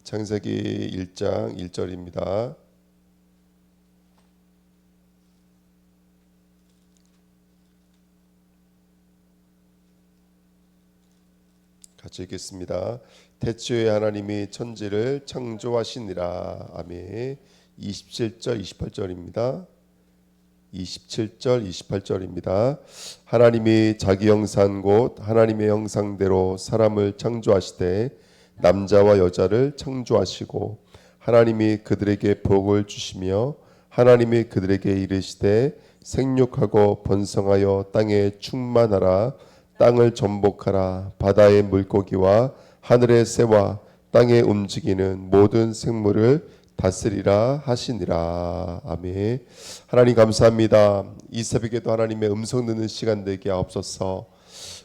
창세기 1장 1절입니다. 같이 읽겠습니다. 태초에 하나님이 천지를 창조하시니라. 아멘. 27절 28절입니다. 27절 28절입니다. 하나님이 자기 형상 곧 하나님의 형상대로 사람을 창조하시되 남자와 여자를 창조하시고 하나님이 그들에게 복을 주시며 하나님이 그들에게 이르시되 생육하고 번성하여 땅에 충만하라. 땅을 전복하라. 바다의 물고기와 하늘의 새와 땅에 움직이는 모든 생물을 다스리라 하시니라. 아멘. 하나님 감사합니다. 이 새벽에도 하나님의 음성 듣는 시간 되게 하옵소서.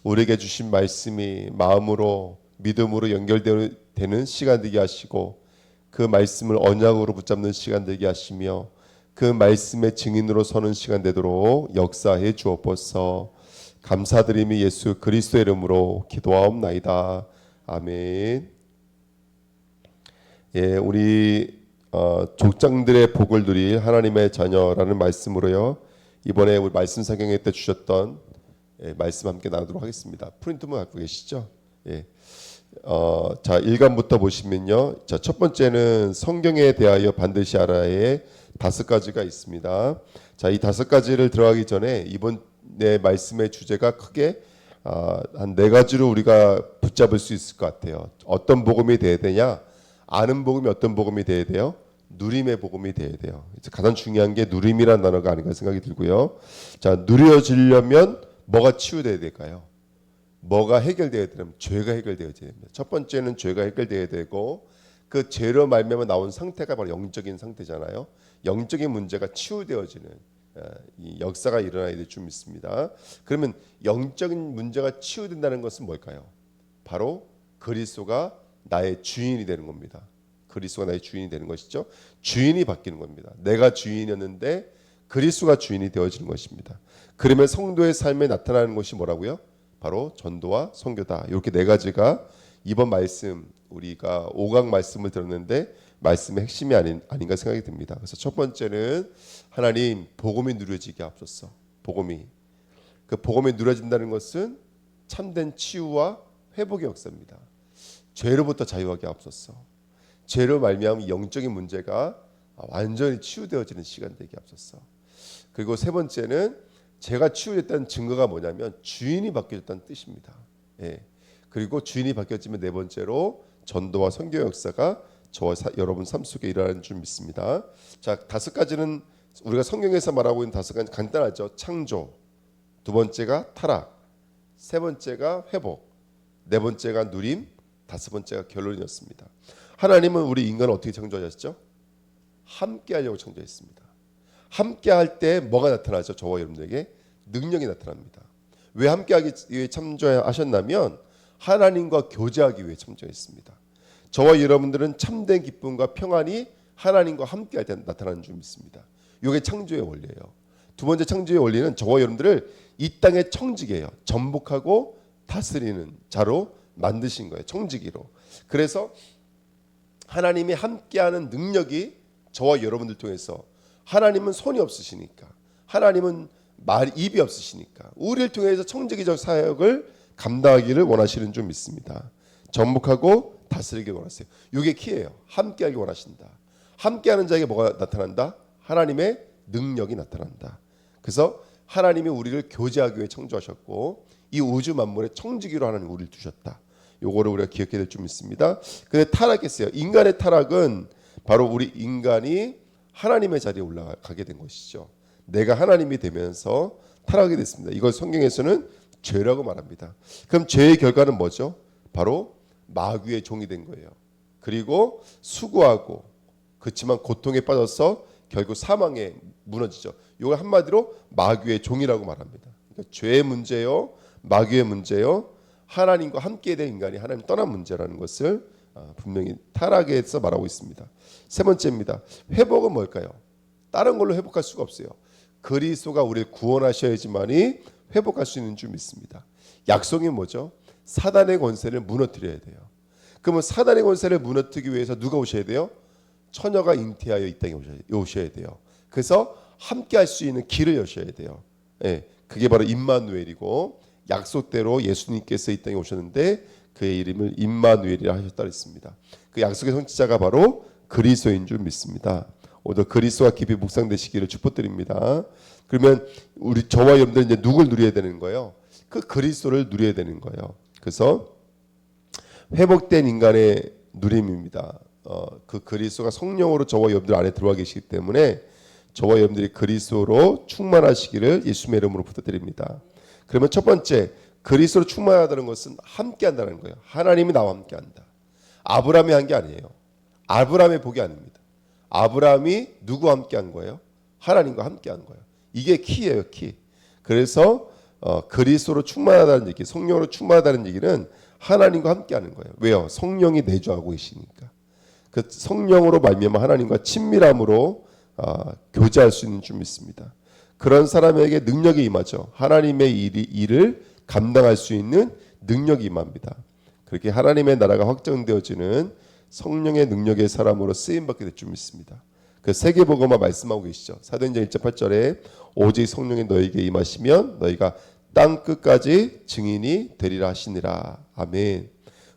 우리에게 주신 말씀이 마음으로 믿음으로 연결되는 시간 되게 하시고 그 말씀을 언약으로 붙잡는 시간 되게 하시며 그 말씀의 증인으로 서는 시간 되도록 역사해 주옵소서. 감사드리며 예수 그리스도의 이름으로 기도하옵나이다. 아멘. 예, 우리 족장들의 복을 누릴 하나님의 자녀라는 말씀으로요. 이번에 우리 말씀 사경회 때 주셨던 말씀 함께 나누도록 하겠습니다. 프린트만 갖고 계시죠? 예. 자, 1간부터 보시면요. 자, 첫 번째는 성경에 대하여 반드시 알아야의 5가지가 있습니다. 자, 이 5가지를 들어가기 전에 이번 내 말씀의 주제가 크게 한 4가지로 우리가 붙잡을 수 있을 것 같아요. 어떤 복음이 돼야 되냐? 아는 복음이 어떤 복음이 돼야 돼요? 누림의 복음이 돼야 돼요. 가장 중요한 게 누림이라는 단어가 아닌가 생각이 들고요. 자, 누려지려면 뭐가 치유돼야 될까요? 뭐가 해결돼야 되냐면 죄가 해결돼야 됩니다. 첫 번째는 죄가 해결돼야 되고 그 죄로 말미암아 나온 상태가 바로 영적인 상태잖아요. 영적인 문제가 치유되어지는 이 역사가 일어나야 될 줄 믿습니다. 그러면 영적인 문제가 치유된다는 것은 뭘까요? 바로 그리스도가 나의 주인이 되는 겁니다. 그리스도가 나의 주인이 되는 것이죠. 주인이 바뀌는 겁니다. 내가 주인이었는데 그리스도가 주인이 되어지는 것입니다. 그러면 성도의 삶에 나타나는 것이 뭐라고요? 바로 전도와 선교다. 이렇게 4가지가 이번 말씀 우리가 5강 말씀을 들었는데 말씀의 핵심이 아닌가 생각이 듭니다. 그래서 첫 번째는 하나님 복음이 누려지게 하옵소서. 복음이 누려진다는 것은 참된 치유와 회복의 역사입니다. 죄로부터 자유하게 하옵소서. 죄로 말미암은 영적인 문제가 완전히 치유되어지는 시간 되게 하옵소서. 그리고 세 번째는 제가 치유됐다는 증거가 뭐냐면 주인이 바뀌었다는 뜻입니다. 예. 그리고 주인이 바뀌었지만 4번째로 전도와 선교 역사가 저와 여러분 삶 속에 일어나는 줄 믿습니다. 자, 5가지는 우리가 성경에서 말하고 있는 5가지 간단하죠. 창조, 2번째가 타락, 3번째가 회복, 4번째가 누림, 5번째가 결론이었습니다. 하나님은 우리 인간을 어떻게 창조하셨죠? 함께 하려고 창조했습니다. 함께 할 때 뭐가 나타나죠? 저와 여러분들에게 능력이 나타납니다. 왜 함께 하기 위해 창조하셨냐면 하나님과 교제하기 위해 창조했습니다. 저와 여러분들은 참된 기쁨과 평안이 하나님과 함께 할 때 나타나는 줄 믿습니다. 이게 창조의 원리예요. 2번째 창조의 원리는 저와 여러분들을 이 땅의 청지기예요. 전복하고 다스리는 자로 만드신 거예요. 청지기로. 그래서 하나님이 함께하는 능력이 저와 여러분들 통해서 하나님은 손이 없으시니까 하나님은 입이 없으시니까 우리를 통해서 청지기적 사역을 감당하기를 원하시는 줄 믿습니다. 전복하고 다스리길 원하세요. 이게 키예요. 함께하기 원하신다. 함께하는 자에게 뭐가 나타난다? 하나님의 능력이 나타난다. 그래서 하나님이 우리를 교제하기 위해 창조하셨고 이 우주 만물의 청지기로 하나님 우리를 두셨다. 요거를 우리가 기억해야 될 줄 믿습니다. 근데 타락했어요. 인간의 타락은 바로 우리 인간이 하나님의 자리에 올라가게 된 것이죠. 내가 하나님이 되면서 타락하게 됐습니다. 이걸 성경에서는 죄라고 말합니다. 그럼 죄의 결과는 뭐죠? 바로 마귀의 종이 된 거예요. 그리고 수고하고 그렇지만 고통에 빠져서 결국 사망에 무너지죠. 이걸 한마디로 마귀의 종이라고 말합니다. 그러니까 죄의 문제요, 마귀의 문제요, 하나님과 함께 된 인간이 하나님 떠난 문제라는 것을 분명히 타락에서 말하고 있습니다. 3번째입니다. 회복은 뭘까요? 다른 걸로 회복할 수가 없어요. 그리스도가 우리를 구원하셔야지만이 회복할 수 있는 줄 믿습니다. 약속이 뭐죠? 사단의 권세를 무너뜨려야 돼요. 그러면 사단의 권세를 무너뜨리기 위해서 누가 오셔야 돼요? 처녀가 잉태하여 이 땅에 오셔야 돼요. 그래서 함께 할 수 있는 길을 여셔야 돼요. 예, 그게 바로 임마누엘이고 약속대로 예수님께서 이 땅에 오셨는데 그의 이름을 임마누엘이라 하셨다 했습니다. 그 약속의 성취자가 바로 그리스도인 줄 믿습니다. 오늘 그리스도와 깊이 묵상되시기를 축복드립니다. 그러면 저와 여러분들 이제 누굴 누려야 되는 거예요? 그 그리스도를 누려야 되는 거예요. 그래서 회복된 인간의 누림입니다. 그 그리스도가 성령으로 저와 여러분들 안에 들어와 계시기 때문에 저와 여러분들이 그리스도로 충만하시기를 예수님의 이름으로 부탁드립니다. 그러면 첫 번째 그리스도로 충만하다는 것은 함께한다는 거예요. 하나님이 나와 함께한다. 아브라함이 한 게 아니에요. 아브라함의 복이 아닙니다. 아브라함이 누구와 함께한 거예요? 하나님과 함께한 거예요. 이게 키예요, 키. 그래서 그리스도로 충만하다는 얘기, 성령으로 충만하다는 얘기는 하나님과 함께하는 거예요. 왜요? 성령이 내주하고 계시니까. 그 성령으로 말미암아 하나님과 친밀함으로 교제할 수 있는 줄 믿습니다. 그런 사람에게 능력이 임하죠. 하나님의 일을 감당할 수 있는 능력이 임합니다. 그렇게 하나님의 나라가 확정되어지는 성령의 능력의 사람으로 쓰임받게 될 줄 믿습니다. 그 세계복음화 말씀하고 계시죠. 사도행전 1장 8절에 오직 성령이 너에게 임하시면 너희가 땅 끝까지 증인이 되리라 하시니라. 아멘.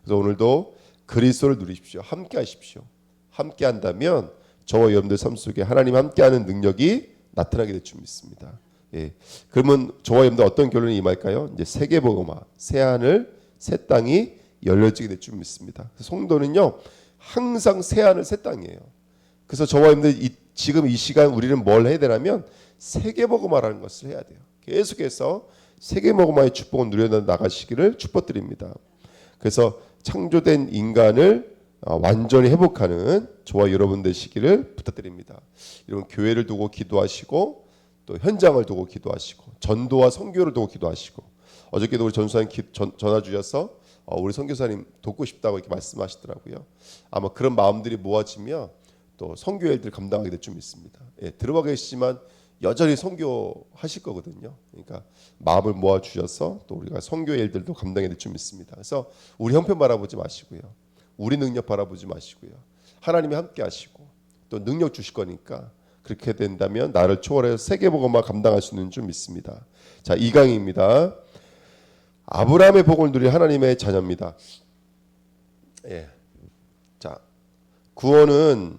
그래서 오늘도 그리스도를 누리십시오. 함께 하십시오. 함께 한다면 저와 여러분들 삶 속에 하나님 함께하는 능력이 나타나게 될 줄 믿습니다. 예. 그러면 저와 여러분들 어떤 결론이 임할까요? 이제 세계복음화, 새 하늘, 새 땅이 열려지게 될 줄 믿습니다. 성도는요 항상 새 하늘, 새 땅이에요. 그래서 저와 여러분들 지금 이 시간 우리는 뭘 해야 되냐면 세계복음화라는 것을 해야 돼요. 계속해서 세계복음화의 축복을 누려 나가시기를 축복드립니다. 그래서 창조된 인간을 완전히 회복하는 저와 여러분 되시기를 부탁드립니다. 이런 교회를 두고 기도하시고 또 현장을 두고 기도하시고 전도와 선교를 두고 기도하시고 어저께도 우리 전수사님 전화 주셔서 우리 선교사님 돕고 싶다고 이렇게 말씀하시더라고요. 아마 그런 마음들이 모아지면 또 선교 일들 감당하게 될 줄 믿습니다. 예, 들어와 계시지만 여전히 선교하실 거거든요. 그러니까 마음을 모아 주셔서 또 우리가 선교 일들도 감당해 될 줄 믿습니다. 그래서 우리 형편 바라보지 마시고요. 우리 능력 바라보지 마시고요. 하나님이 함께 하시고 또 능력 주실 거니까 그렇게 된다면 나를 초월해서 세계복음화 감당할 수 있는 줄 믿습니다. 자, 2강입니다. 아브라함의 복을 누릴 하나님의 자녀입니다. 예. 자, 구원은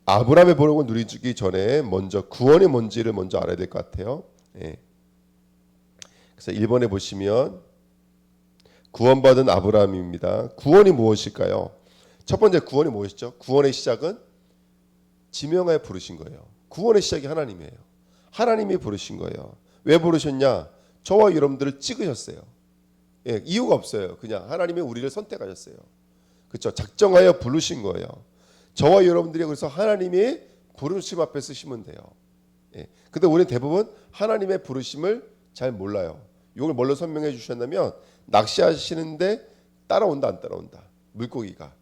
아브라함의 복을 누리기 전에 먼저 구원이 뭔지를 먼저 알아야 될 것 같아요. 예. 그래서 1번에 보시면 구원받은 아브라함입니다. 구원이 무엇일까요? 첫 번째 구원이 무엇이죠? 구원의 시작은 지명하여 부르신 거예요. 구원의 시작이 하나님이에요. 하나님이 부르신 거예요. 왜 부르셨냐? 저와 여러분들을 찍으셨어요. 예, 이유가 없어요. 그냥 하나님이 우리를 선택하셨어요. 그렇죠? 작정하여 부르신 거예요. 저와 여러분들이 그래서 하나님이 부르심 앞에 쓰시면 돼요. 예. 근데 우리는 대부분 하나님의 부르심을 잘 몰라요. 이걸 뭘로 설명해 주셨냐면 낚시하시는데 따라온다 안 따라온다. 물고기가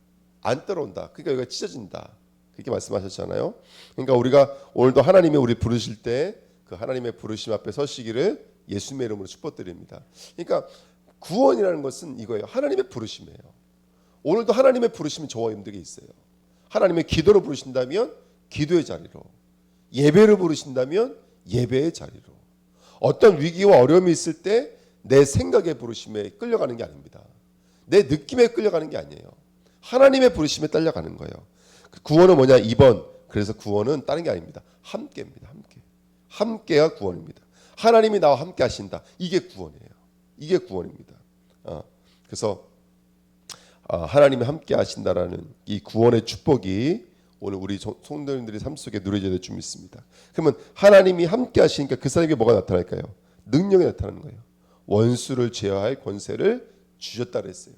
안 따라온다. 그러니까 여기가 찢어진다. 그렇게 말씀하셨잖아요. 그러니까 우리가 오늘도 하나님이 우리 부르실 때 그 하나님의 부르심 앞에 서시기를 예수님의 이름으로 축복드립니다. 그러니까 구원이라는 것은 이거예요. 하나님의 부르심이에요. 오늘도 하나님의 부르심은 저와 여러분들에게 있어요. 하나님의 기도로 부르신다면 기도의 자리로, 예배를 부르신다면 예배의 자리로, 어떤 위기와 어려움이 있을 때 내 생각의 부르심에 끌려가는 게 아닙니다. 내 느낌에 끌려가는 게 아니에요. 하나님의 부르심에 딸려가는 거예요. 구원은 뭐냐? 2번. 그래서 구원은 다른 게 아닙니다. 함께입니다. 함께가 구원입니다. 하나님이 나와 함께 하신다. 이게 구원이에요. 이게 구원입니다. 그래서 하나님이 함께 하신다라는 이 구원의 축복이 오늘 우리 성도님들의 삶 속에 누려져야 될 줄 믿습니다. 그러면 하나님이 함께 하시니까 그 사람에게 뭐가 나타날까요? 능력이 나타나는 거예요. 원수를 제어할 권세를 주셨다 그랬어요.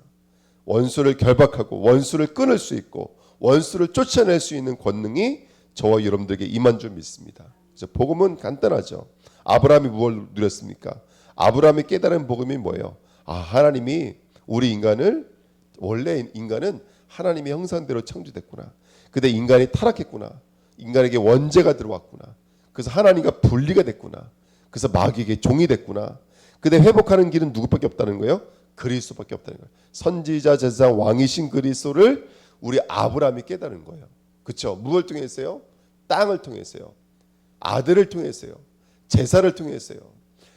원수를 결박하고 원수를 끊을 수 있고 원수를 쫓아낼 수 있는 권능이 저와 여러분들에게 임한 줄 믿습니다. 그래서 복음은 간단하죠. 아브라함이 무엇을 누렸습니까? 아브라함이 깨달은 복음이 뭐예요? 하나님이 우리 인간을 원래 인간은 하나님의 형상대로 창조됐구나. 근데 인간이 타락했구나. 인간에게 원죄가 들어왔구나. 그래서 하나님과 분리가 됐구나. 그래서 마귀에게 종이 됐구나. 근데 회복하는 길은 누구밖에 없다는 거예요? 그리스도밖에 없다는 거예요. 선지자, 제사장, 왕이신 그리스도를 우리 아브라함이 깨달은 거예요. 그렇죠? 무엇을 통해서요? 땅을 통해서요. 아들을 통해서요. 제사를 통해서요.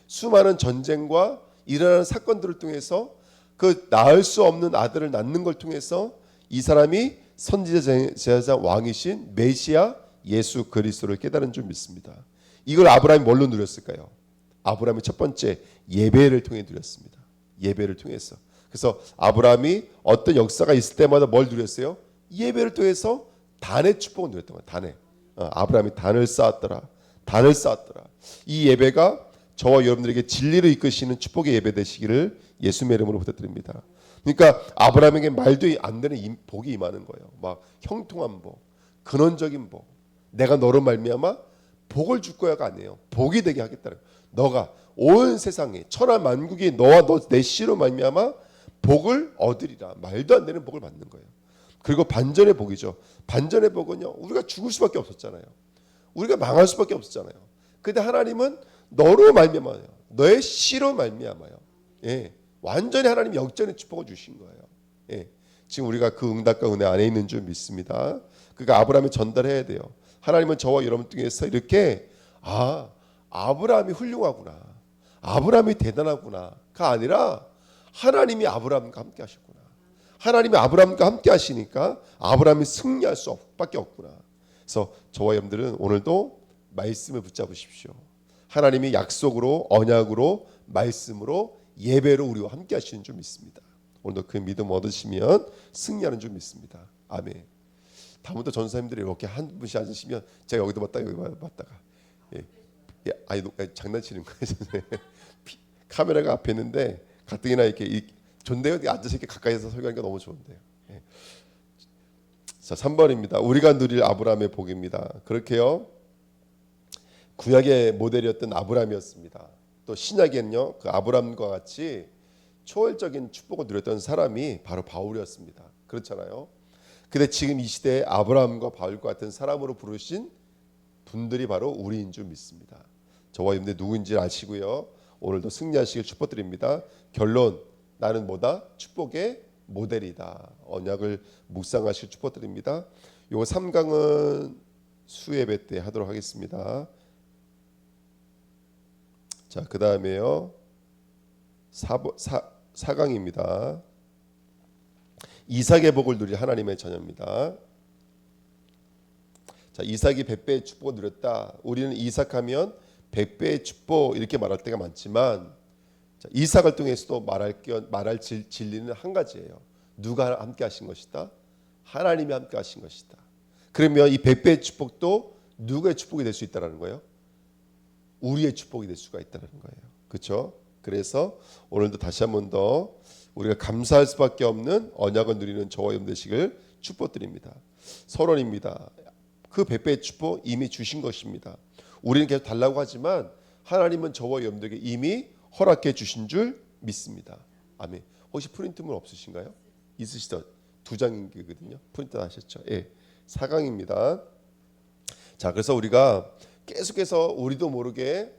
수많은 전쟁과 일어나는 사건들을 통해서 그 낳을 수 없는 아들을 낳는 걸 통해서 이 사람이 선지자, 제사장, 왕이신 메시아 예수 그리스도를 깨달은 줄 믿습니다. 이걸 아브라함이 뭘로 누렸을까요? 아브라함이 첫 번째 예배를 통해 누렸습니다. 예배를 통해서. 그래서 아브라함이 어떤 역사가 있을 때마다 뭘 누렸어요? 예배를 통해서 단의 축복을 누렸던 거예요. 단의. 아브라함이 단을 쌓았더라. 단을 쌓았더라. 이 예배가 저와 여러분들에게 진리로 이끄시는 축복의 예배 되시기를 예수님의 이름으로 부탁드립니다. 그러니까 아브라함에게 말도 안 되는 복이 임하는 거예요. 막 형통한 복, 근원적인 복. 내가 너로 말미암아 복을 줄 거야가 아니에요. 복이 되게 하겠다는 거예요. 너가 온 세상에 천하 만국이 너와 너 내 씨로 말미암아 복을 얻으리라. 말도 안 되는 복을 받는 거예요. 그리고 반전의 복이죠. 반전의 복은요. 우리가 죽을 수밖에 없었잖아요. 우리가 망할 수밖에 없었잖아요. 근데 하나님은 너로 말미암아요. 너의 씨로 말미암아요. 예. 완전히 하나님 역전의 축복을 주신 거예요. 예. 지금 우리가 그 응답과 은혜 안에 있는 줄 믿습니다. 그러니까 아브라함이 전달해야 돼요. 하나님은 저와 여러분 중에서 이렇게 아브라함이 훌륭하구나. 아브라함이 대단하구나가 아니라 하나님이 아브라함과 함께 하셨구나. 하나님이 아브라함과 함께 하시니까 아브라함이 승리할 수밖에 없구나. 그래서 저와 여러분들은 오늘도 말씀을 붙잡으십시오. 하나님이 약속으로 언약으로 말씀으로 예배로 우리와 함께 하시는 줄 믿습니다. 오늘도 그 믿음 얻으시면 승리하는 줄 믿습니다. 아멘. 다음부터 전사님들이 이렇게 한 분씩 앉으시면 제가 여기도 봤다가 여기 봤다가 아니 장난치는 거예요. 카메라가 앞에 있는데 가뜩이나 이렇게 좋네요. 앉아서 이렇게 가까이서 설교하니까 너무 좋은데요. 예. 자, 3번입니다. 우리가 누릴 아브라함의 복입니다. 그렇게요. 구약의 모델이었던 아브라함이었습니다. 또 신약에는요. 그 아브라함과 같이 초월적인 축복을 누렸던 사람이 바로 바울이었습니다. 그렇잖아요. 근데 지금 이 시대에 아브라함과 바울과 같은 사람으로 부르신 분들이 바로 우리인 줄 믿습니다. 저와 여러분들 누구인지 아시고요. 오늘도 승리하시길 축복드립니다. 결론, 나는 뭐다? 축복의 모델이다. 언약을 묵상하실 축복드립니다. 요거 3강은 수예배 때 하도록 하겠습니다. 자, 그 다음에요. 4강입니다. 이삭의 복을 누릴 하나님의 자녀입니다. 자, 이삭이 100배의 축복을 누렸다. 우리는 이삭하면 100배의 축복 이렇게 말할 때가 많지만 자, 이삭을 통해서도 말할 진리는 한 가지예요. 누가 함께 하신 것이다? 하나님이 함께 하신 것이다. 그러면 이 100배의 축복도 누구의 축복이 될 수 있다는 거예요? 우리의 축복이 될 수가 있다는 거예요. 그렇죠? 그래서 오늘도 다시 한 번 더 우리가 감사할 수밖에 없는 언약을 누리는 저와 여러분 되시길 축복드립니다. 서론입니다. 그 100배의 축복 이미 주신 것입니다. 우리는 계속 달라고 하지만 하나님은 저와 여러분들에게 이미 허락해 주신 줄 믿습니다. 아멘. 혹시 프린트물 없으신가요? 있으시죠? 2장이거든요. 프린트 하셨죠? 예. 4강입니다. 자, 그래서 우리가 계속해서 우리도 모르게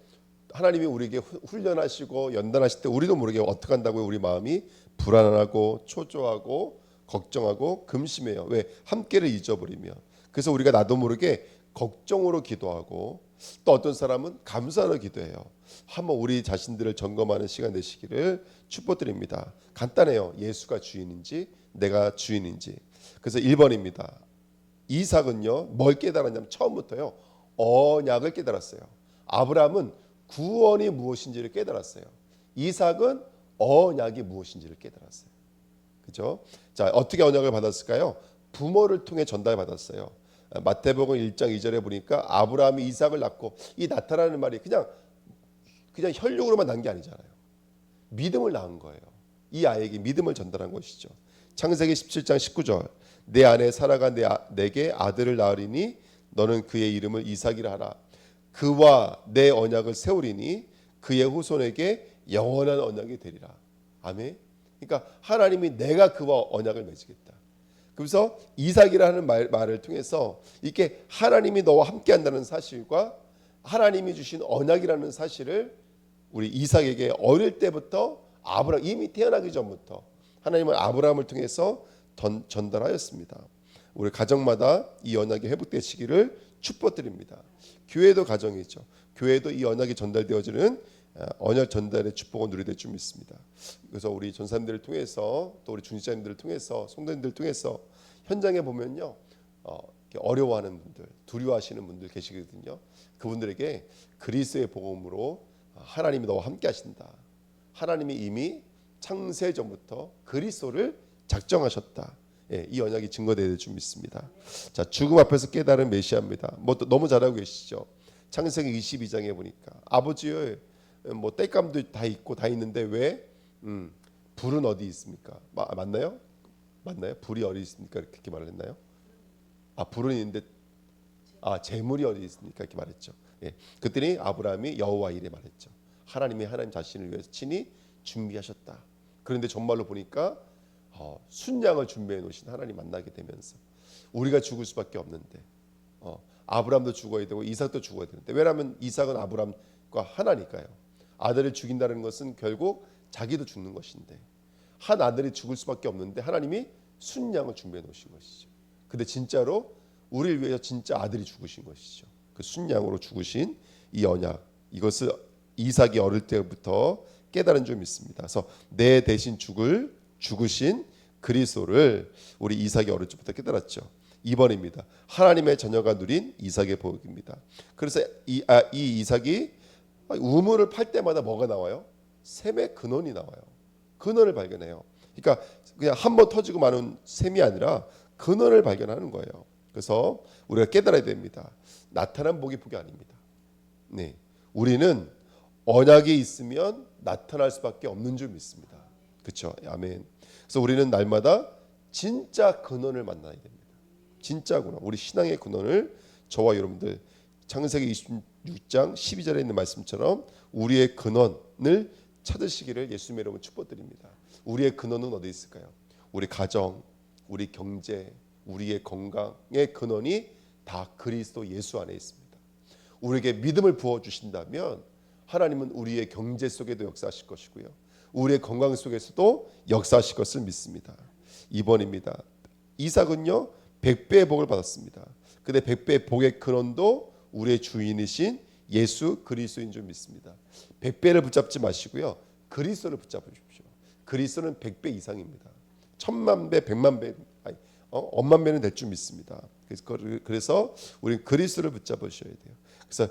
하나님이 우리에게 훈련하시고 연단하실 때 우리도 모르게 어떻게 한다고요? 우리 마음이 불안하고 초조하고 걱정하고 금심해요. 왜? 함께를 잊어버리면. 그래서 우리가 나도 모르게 걱정으로 기도하고 또 어떤 사람은 감사로 기도해요. 한번 우리 자신들을 점검하는 시간 되시기를 축복드립니다. 간단해요. 예수가 주인인지 내가 주인인지. 그래서 1번입니다. 이삭은요. 뭘 깨달았냐면 처음부터요. 언약을 깨달았어요. 아브라함은 구원이 무엇인지를 깨달았어요. 이삭은 언약이 무엇인지를 깨달았어요. 그죠? 자, 어떻게 언약을 받았을까요? 부모를 통해 전달받았어요. 마태복음 1장 2절에 보니까 아브라함이 이삭을 낳고 이 나타나는 말이 그냥 혈육으로만 난 게 아니잖아요. 믿음을 낳은 거예요. 이 아이에게 믿음을 전달한 것이죠. 창세기 17장 19절 내 아내 사라가 내게 아들을 낳으리니 너는 그의 이름을 이삭이라 하라. 그와 내 언약을 세우리니 그의 후손에게 영원한 언약이 되리라. 아멘. 그러니까 하나님이 내가 그와 언약을 맺으겠다. 그래서 이삭이라는 말을 통해서 이렇게 하나님이 너와 함께한다는 사실과 하나님이 주신 언약이라는 사실을 우리 이삭에게 어릴 때부터 아브라함 이미 태어나기 전부터 하나님은 아브라함을 통해서 전달하였습니다. 우리 가정마다 이 언약이 회복되시기를 축복드립니다. 교회도 가정이죠. 교회도 이 언약이 전달되어지는 언약 전달의 축복을 누리게 될 줄 믿습니다. 그래서 우리 전사님들을 통해서 또 우리 중직자님들을 통해서 성도님들을 통해서 현장에 보면요, 어려워하는 분들, 두려워하시는 분들 계시거든요. 그분들에게 그리스도의 복음으로 하나님이 너와 함께하신다. 하나님이 이미 창세 전부터 그리스도를 작정하셨다. 예, 이 언약이 증거되어야 될 줄 믿습니다. 자, 죽음 앞에서 깨달은 메시아입니다. 뭐 너무 잘하고 계시죠. 창세기 22장에 보니까 아버지요, 뭐 땔감도 다 있고 다 있는데 왜 불은 어디 있습니까? 맞나요? 맞나요? 불이 어디 있습니까? 그렇게 말을 했나요? 불은 있는데 재물이 어디 있습니까? 이렇게 말했죠. 예, 그랬더니 아브라함이 여호와 이래 말했죠. 하나님 자신을 위해서 친히 준비하셨다. 그런데 정말로 보니까 순양을 준비해 놓으신 하나님 만나게 되면서 우리가 죽을 수밖에 없는데 아브라함도 죽어야 되고 이삭도 죽어야 되는데, 왜냐하면 이삭은 아브라함과 하나니까요. 아들을 죽인다는 것은 결국 자기도 죽는 것인데 한 아들이 죽을 수밖에 없는데 하나님이 순양을 준비해 놓으신 것이죠. 근데 진짜로 우리를 위해서 진짜 아들이 죽으신 것이죠. 그 순양으로 죽으신 이 언약, 이것을 이삭이 어릴 때부터 깨달은 줄 믿습니다. 그래서 내 대신 죽으신 그리스도를 우리 이삭이 어릴 때부터 깨달았죠. 2번입니다. 하나님의 자녀가 누린 이삭의 복입니다. 그래서 이 이삭이 우물을 팔 때마다 뭐가 나와요? 샘의 근원이 나와요. 근원을 발견해요. 그러니까 그냥 한번 터지고 마는 샘이 아니라 근원을 발견하는 거예요. 그래서 우리가 깨달아야 됩니다. 나타난 복이 아닙니다. 네, 우리는 언약이 있으면 나타날 수밖에 없는 줄 믿습니다. 그렇죠? 아멘. 그래서 우리는 날마다 진짜 근원을 만나야 됩니다. 진짜 근원, 우리 신앙의 근원을 저와 여러분들 창세기 26장 12절에 있는 말씀처럼 우리의 근원을 찾으시기를 예수님의 이름으로 축복드립니다. 우리의 근원은 어디 있을까요? 우리 가정, 우리 경제, 우리의 건강의 근원이 다 그리스도 예수 안에 있습니다. 우리에게 믿음을 부어주신다면 하나님은 우리의 경제 속에도 역사하실 것이고요, 우리의 건강 속에서도 역사하실 것을 믿습니다. 2번입니다. 이삭은요 100배의 복을 받았습니다. 근데 100배의 복의 근원도 우리의 주인이신 예수 그리스도인 줄 믿습니다. 100배를 붙잡지 마시고요, 그리스도를 붙잡으십시오. 그리스도는 100배 이상입니다. 1000만 배, 100만 배, 억만 배는 될 줄 믿습니다. 그래서 우리는 그리스도를 붙잡으셔야 돼요. 그래서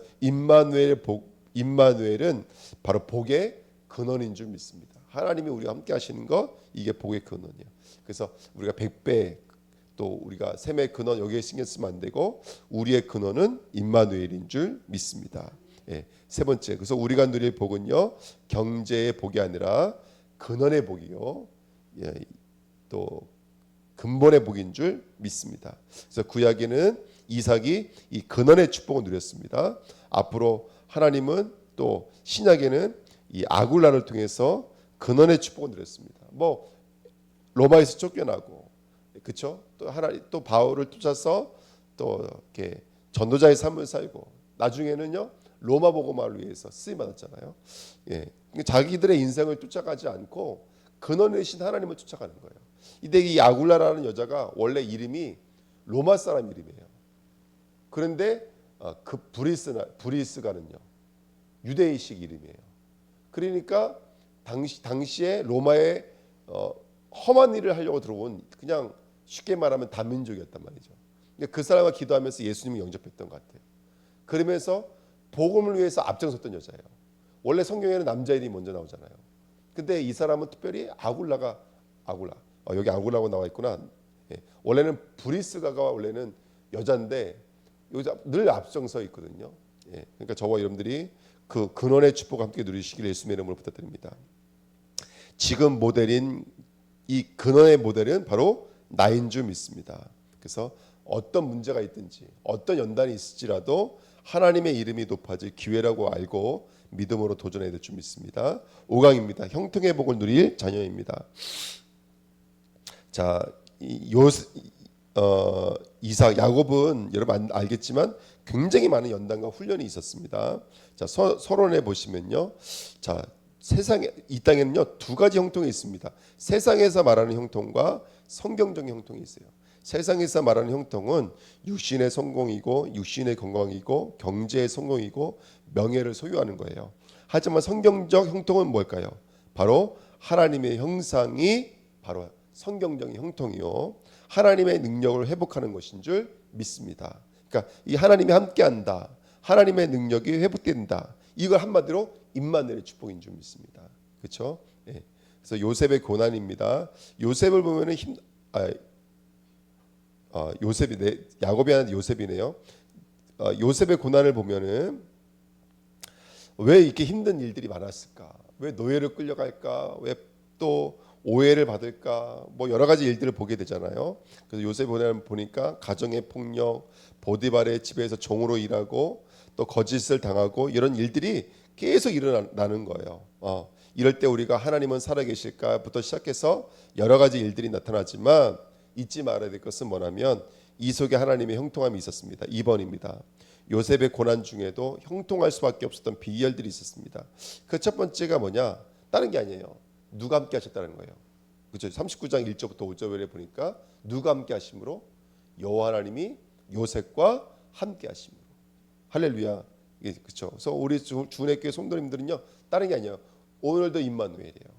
임마누엘은 바로 복의 근원인 줄 믿습니다. 하나님이 우리와 함께 하시는 것, 이게 복의 근원이에요. 그래서 우리가 100배, 또 우리가 샘의 근원 여기에 신경 쓰면 안 되고 우리의 근원은 임마누엘인 줄 믿습니다. 예, 세 번째, 그래서 우리가 누릴 복은요 경제의 복이 아니라 근원의 복이요, 예, 또 근본의 복인 줄 믿습니다. 그래서 구약에는 이삭이 이 근원의 축복을 누렸습니다. 앞으로 하나님은 또 신약에는 이 아굴라를 통해서 근원의 축복을 누렸습니다. 뭐 로마에서 쫓겨나고, 그렇죠? 또 바울을 쫓아서 또 이렇게 전도자의 삶을 살고 나중에는요 로마 복음화를 위해서 쓰임 받았잖아요. 예, 자기들의 인생을 쫓아가지 않고 근원이신 하나님을 쫓아가는 거예요. 이때 이 아굴라라는 여자가 원래 이름이 로마 사람 이름이에요. 그런데 그 브리스가는요 유대인식 이름이에요. 그러니까 당시에 로마에 험한 일을 하려고 들어온, 그냥 쉽게 말하면 다민족이었단 말이죠. 그 사람과 기도하면서 예수님을 영접했던 것 같아요. 그러면서 복음을 위해서 앞장섰던 여자예요. 원래 성경에는 남자 이름이 먼저 나오잖아요. 근데 이 사람은 특별히 아굴라 여기 아굴라고 나와 있구나. 예, 원래는 브리스가가 원래는 여자인데 여기서 늘 앞장서 있거든요. 예, 그러니까 저와 여러분들이 그 근원의 축복과 함께 누리시기를 예수님의 이름으로 부탁드립니다. 지금 모델인 이 근원의 모델은 바로 나인 줄 믿습니다. 그래서 어떤 문제가 있든지 어떤 연단이 있을지라도 하나님의 이름이 높아질 기회라고 알고 믿음으로 도전해야 될 줄 믿습니다. 5강입니다. 형통의 복을 누릴 자녀입니다. 자, 이삭, 야곱은 여러분 알겠지만 굉장히 많은 연단과 훈련이 있었습니다. 자, 서론에 보시면요. 자, 세상에 이 땅에는요 두 가지 형통이 있습니다. 세상에서 말하는 형통과 성경적인 형통이 있어요. 세상에서 말하는 형통은 육신의 성공이고 육신의 건강이고 경제의 성공이고 명예를 소유하는 거예요. 하지만 성경적 형통은 뭘까요? 바로 하나님의 형상이 바로 성경적인 형통이요. 하나님의 능력을 회복하는 것인 줄 믿습니다. 그러니까 이 하나님이 함께한다. 하나님의 능력이 회복된다. 이걸 한마디로 임마누엘의 축복인 줄 믿습니다. 그렇죠? 예. 그래서 요셉의 고난입니다. 요셉을 보면은 요셉이 야곱이 아닌 요셉이네요. 요셉의 고난을 보면은 왜 이렇게 힘든 일들이 많았을까? 왜 노예를 끌려갈까? 왜 또 오해를 받을까? 뭐 여러 가지 일들을 보게 되잖아요. 그래서 요셉의 고난을 보니까 가정의 폭력, 보디발의 집에서 종으로 일하고 또 거짓을 당하고 이런 일들이 계속 일어나는 거예요. 이럴 때 우리가 하나님은 살아계실까부터 시작해서 여러 가지 일들이 나타나지만 잊지 말아야 될 것은 뭐냐면 이 속에 하나님의 형통함이 있었습니다. 2번입니다. 요셉의 고난 중에도 형통할 수밖에 없었던 비결들이 있었습니다. 그 첫 번째가 뭐냐? 다른 게 아니에요. 누가 함께 하셨다는 거예요. 그렇죠? 39장 1절부터 5절에 보니까 누가 함께 하심으로? 여호와 하나님이 요셉과 함께 하심으로. 할렐루야. 그렇죠? 그래서 우리 주은혜교회 성도님들은요. 다른 게 아니에요. 오늘도 임마누엘이에요.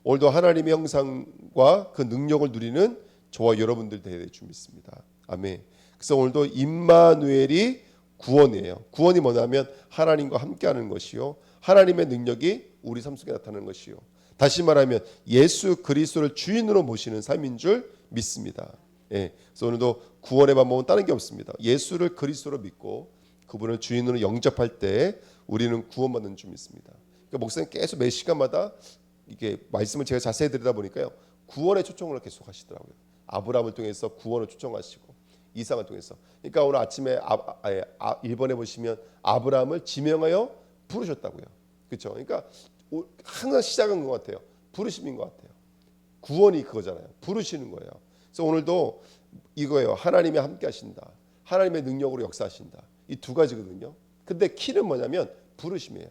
오늘도 하나님의 형상과 그 능력을 누리는 저와 여러분들 되어야 줄 믿습니다. 아멘. 그래서 오늘도 임마누엘이 구원이에요. 구원이 뭐냐면 하나님과 함께하는 것이요. 하나님의 능력이 우리 삶 속에 나타나는 것이요. 다시 말하면 예수 그리스도를 주인으로 모시는 삶인 줄 믿습니다. 예. 그래서 오늘도 구원의 방법은 다른 게 없습니다. 예수를 그리스도로 믿고 그분을 주인으로 영접할 때 우리는 구원받는 줄 믿습니다. 그러니까 목사님 계속 매 시간마다 이게 말씀을 제가 자세히 들으다 보니까요. 구원의 초청을 계속 하시더라고요. 아브라함을 통해서 구원을 초청하시고 이삭을 통해서. 그러니까 오늘 아침에 1번에 보시면 아브라함을 지명하여 부르셨다고요. 그렇죠? 그러니까 항상 시작은 것 같아요. 부르심인 것 같아요. 구원이 그거잖아요. 부르시는 거예요. 그래서 오늘도 이거예요. 하나님이 함께 하신다. 하나님의 능력으로 역사하신다. 이 두 가지거든요. 근데 키는 뭐냐면 부르심이에요.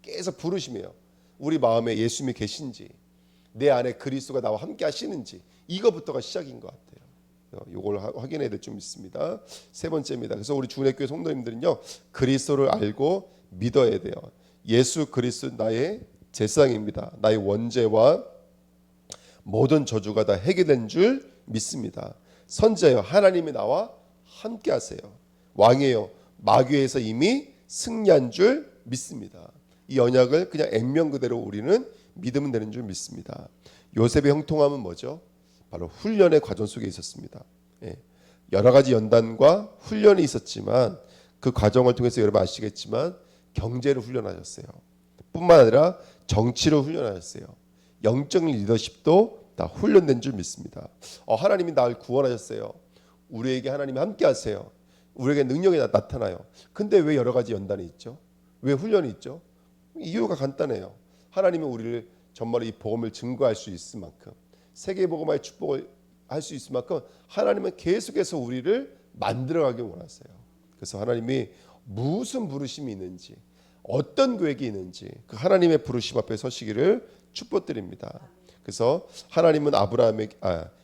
계속 부르심이에요. 우리 마음에 예수님이 계신지 내 안에 그리스도가 나와 함께 하시는지 이거부터가 시작인 것 같아요. 이걸 확인해야 될 좀 있습니다. 세 번째입니다. 그래서 우리 주은혜교회 성도님들은요. 그리스도를 알고 믿어야 돼요. 예수 그리스도 나의 제사장입니다. 나의 원죄와 모든 저주가 다 해결된 줄 믿습니다. 선지자여 하나님이 나와 함께 하세요. 왕이에요. 마귀에서 이미 승리한 줄 믿습니다. 이 언약을 그냥 액면 그대로 우리는 믿으면 되는 줄 믿습니다. 요셉의 형통함은 뭐죠? 바로 훈련의 과정 속에 있었습니다. 예. 여러 가지 연단과 훈련이 있었지만 그 과정을 통해서 여러분 아시겠지만 경제를 훈련하셨어요. 뿐만 아니라 정치를 훈련하셨어요. 영적 리더십도 다 훈련된 줄 믿습니다. 하나님이 나를 구원하셨어요. 우리에게 하나님이 함께 하세요. 우리에게 능력이 나타나요. 근데 왜 여러 가지 연단이 있죠? 왜 훈련이 있죠? 이유가 간단해요. 하나님은 우리를 정말 이 복음을 증거할 수 있을 만큼 세계 복음화의 축복을 할 수 있을 만큼 하나님은 계속해서 우리를 만들어가길 원하세요. 그래서 하나님이 무슨 부르심이 있는지 어떤 계획이 있는지 그 하나님의 부르심 앞에 서시기를 축복드립니다. 그래서 하나님은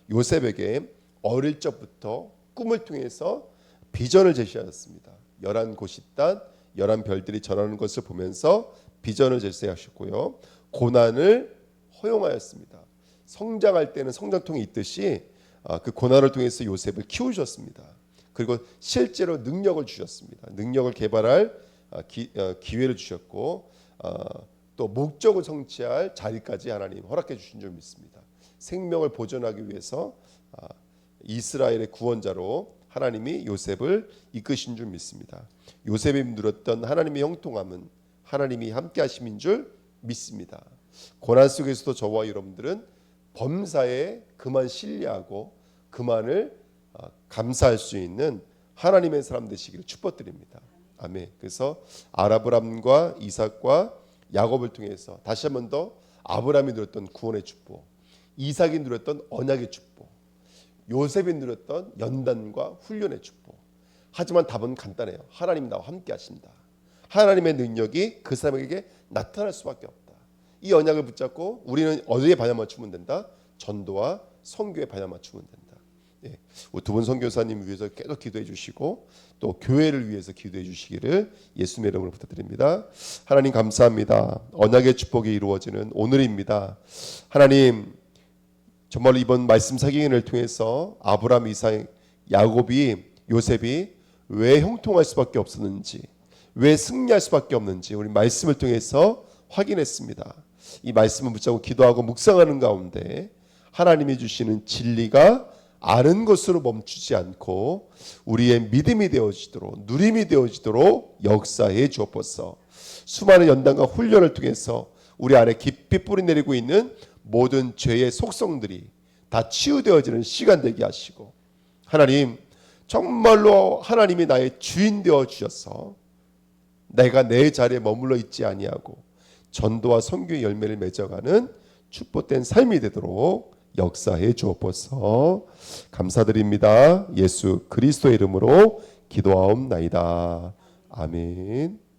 요셉에게 어릴 적부터 꿈을 통해서 비전을 제시하셨습니다. 11곳이 땅 11별들이 전하는 것을 보면서 비전을 제시하셨고요. 고난을 허용하였습니다. 성장할 때는 성장통이 있듯이 그 고난을 통해서 요셉을 키우셨습니다. 그리고 실제로 능력을 주셨습니다. 능력을 개발할 기회를 주셨고 또 목적을 성취할 자리까지 하나님 허락해 주신 줄 믿습니다. 생명을 보존하기 위해서 이스라엘의 구원자로 하나님이 요셉을 이끄신 줄 믿습니다. 요셉이 누렸던 하나님의 형통함은 하나님이 함께 하심인 줄 믿습니다. 고난 속에서도 저와 여러분들은 범사에 그만 신뢰하고 그만을 감사할 수 있는 하나님의 사람 되시기를 축복드립니다. 아멘. 그래서 아브라함과 이삭과 야곱을 통해서 다시 한 번 더 아브라함이 누렸던 구원의 축복, 이삭이 누렸던 언약의 축복, 요셉이 누렸던 연단과 훈련의 축복. 하지만 답은 간단해요. 하나님 나와 함께 하신다. 하나님의 능력이 그 사람에게 나타날 수밖에 없다. 이 언약을 붙잡고 우리는 어디에 반향 맞추면 된다? 전도와 선교에 반향 맞추면 된다. 예, 두 분 선교사님 위해서 계속 기도해 주시고 또 교회를 위해서 기도해 주시기를 예수님의 이름으로 부탁드립니다. 하나님 감사합니다. 언약의 축복이 이루어지는 오늘입니다. 하나님 정말 이번 말씀 사경을 통해서 아브라함, 이삭, 야곱이 요셉이 왜 형통할 수밖에 없었는지, 왜 승리할 수밖에 없는지 우리 말씀을 통해서 확인했습니다. 이 말씀을 붙잡고 기도하고 묵상하는 가운데 하나님이 주시는 진리가 아는 것으로 멈추지 않고 우리의 믿음이 되어지도록, 누림이 되어지도록 역사해 주옵소서. 수많은 연단과 훈련을 통해서 우리 안에 깊이 뿌리내리고 있는 모든 죄의 속성들이 다 치유되어지는 시간 되게 하시고, 하나님 정말로 하나님이 나의 주인 되어 주셔서 내가 내 자리에 머물러 있지 아니하고 전도와 선교의 열매를 맺어가는 축복된 삶이 되도록 역사해 주옵소서. 감사드립니다. 예수 그리스도의 이름으로 기도하옵나이다. 아멘.